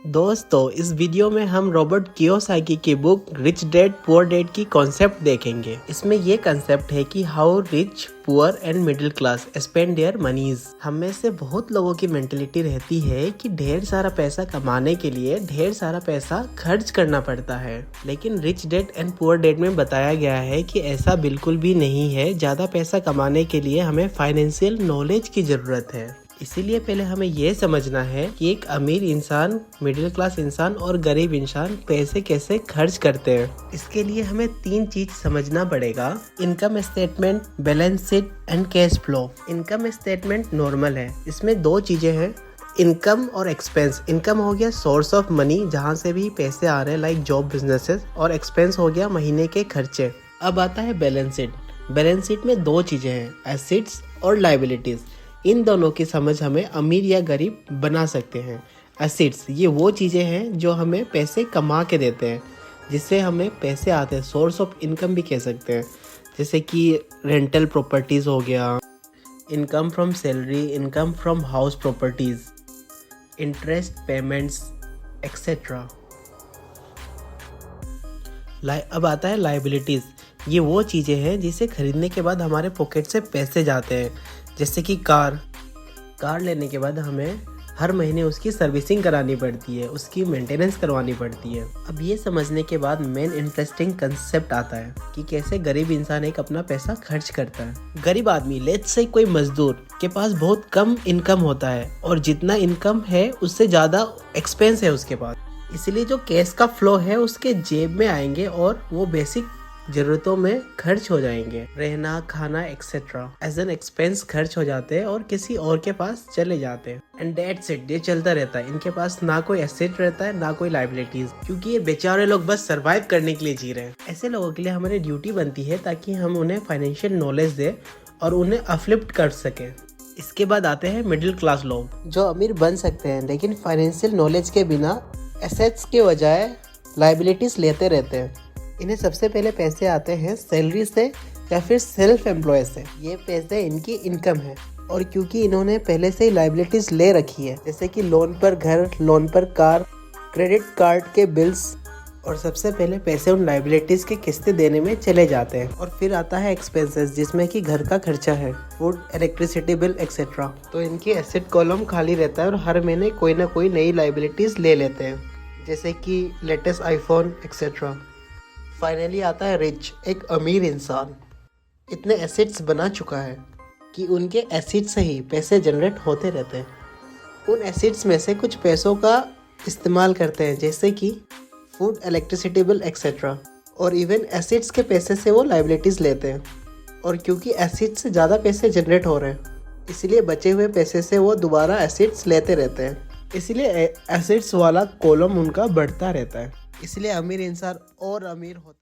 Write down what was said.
दोस्तों, इस वीडियो में हम रॉबर्ट कियोसाकी की book rich dad poor dad की कॉन्सेप्ट देखेंगे। इसमें ये कॉन्सेप्ट है कि how rich poor and middle class spend their monies. हम में से बहुत लोगों की मेंटेलिटी रहती है कि ढेर सारा पैसा कमाने के लिए ढेर सारा पैसा खर्च करना पड़ता है, लेकिन rich dad and poor dad में बताया गया है कि ऐसा बिल्कुल भी नहीं है। ज्यादा पैसा कमाने के लिए हमें फाइनेंशियल नॉलेज की जरूरत है। इसीलिए पहले हमें यह समझना है कि एक अमीर इंसान, मिडिल क्लास इंसान और गरीब इंसान पैसे कैसे खर्च करते हैं। इसके लिए हमें 3 चीज समझना पड़ेगा: income statement, balance sheet and cash flow. Income statement normal है, इसमें 2 चीजें हैं, इनकम और एक्सपेंस। इनकम हो गया सोर्स ऑफ मनी, जहाँ से भी पैसे आ रहे हैं लाइक जॉब, बिजनेसेस, और एक्सपेंस हो गया महीने के खर्चे। अब आता है बैलेंस शीट। बैलेंस शीट में 2 चीजें हैं, एसेट्स और लायबिलिटीज। इन दोनों की समझ हमें अमीर या गरीब बना सकते हैं। एसेट्स ये वो चीज़ें हैं जो हमें पैसे कमा के देते हैं, जिससे हमें पैसे आते हैं, सोर्स ऑफ इनकम भी कह सकते हैं। जैसे कि रेंटल प्रॉपर्टीज़ हो गया, income from salary, income from house properties, interest payments etcetera. अब आता है लायबिलिटीज़। ये वो चीज़ें हैं जिसे खरीदने के बाद हमारे पॉकेट से पैसे जाते हैं। जैसे कि कार लेने के बाद हमें हर महीने उसकी सर्विसिंग करानी पड़ती है, उसकी मेंटेनेंस करवानी पड़ती है। अब ये समझने के बाद मेन इंटरेस्टिंग कंसेप्ट आता है कि कैसे गरीब इंसान एक अपना पैसा खर्च करता है। गरीब आदमी, लेट्स से कोई मजदूर के पास बहुत कम इनकम होता है और जितना इनकम है उससे ज़्यादा एक्सपेंस है उसके पास। इसलिए जो कैश का फ्लो है उसके जेब में आएंगे और वो बेसिक जरूरतों में खर्च हो जाएंगे। रहना, खाना एक्सेट्रा एज एन एक्सपेंस खर्च हो जाते हैं और किसी और के पास चले जाते हैं। एंड दैट्स इट, ये चलता रहता है। इनके पास ना कोई एसेट रहता है ना कोई लायबिलिटीज, क्योंकि ये बेचारे लोग बस सरवाइव करने के लिए जी रहे हैं। ऐसे लोगों के लिए हमारी ड्यूटी बनती है ताकि हम उन्हें फाइनेंशियल नॉलेज दें और उन्हें अपलिफ्ट कर सकें। इसके बाद आते हैं मिडिल क्लास लोग, जो अमीर बन सकते हैं लेकिन फाइनेंशियल नॉलेज के बिना एसेट्स के बजाय लायबिलिटीज लेते रहते हैं। इन्हें सबसे पहले पैसे आते हैं सैलरी से या फिर सेल्फ एम्प्लॉय से। ये पैसे इनकी इनकम है, और क्योंकि इन्होंने पहले से ही लायबिलिटीज ले रखी है, जैसे कि लोन पर घर, लोन पर कार, क्रेडिट कार्ड के बिल्स, और सबसे पहले पैसे उन लायबिलिटीज की किस्तें देने में चले जाते हैं। और फिर आता है एक्सपेंसेस, जिसमें कि घर का खर्चा है, फूड, इलेक्ट्रिसिटी बिल एक्सेट्रा। तो इनकी एसेट कॉलम खाली रहता है और हर महीने कोई ना कोई नई लायबिलिटीज ले लेते हैं, जैसे कि लेटेस्ट आईफोन एक्सेट्रा। फाइनली आता है रिच, एक अमीर इंसान। इतने एसेट्स बना चुका है कि उनके एसेट्स से ही पैसे जनरेट होते रहते हैं। उन एसेट्स में से कुछ पैसों का इस्तेमाल करते हैं, जैसे कि फूड, इलेक्ट्रिसिटी बिल एक्सेट्रा, और इवन एसेट्स के पैसे से वो लायबिलिटीज़ लेते हैं। और क्योंकि एसेट्स से ज़्यादा पैसे जनरेट हो रहे हैं, इसलिए बचे हुए पैसे से वो दोबारा एसेट्स लेते रहते हैं। इसलिए एसेट्स वाला कॉलम उनका बढ़ता रहता है। इसलिए अमीर इंसान और अमीर होता है।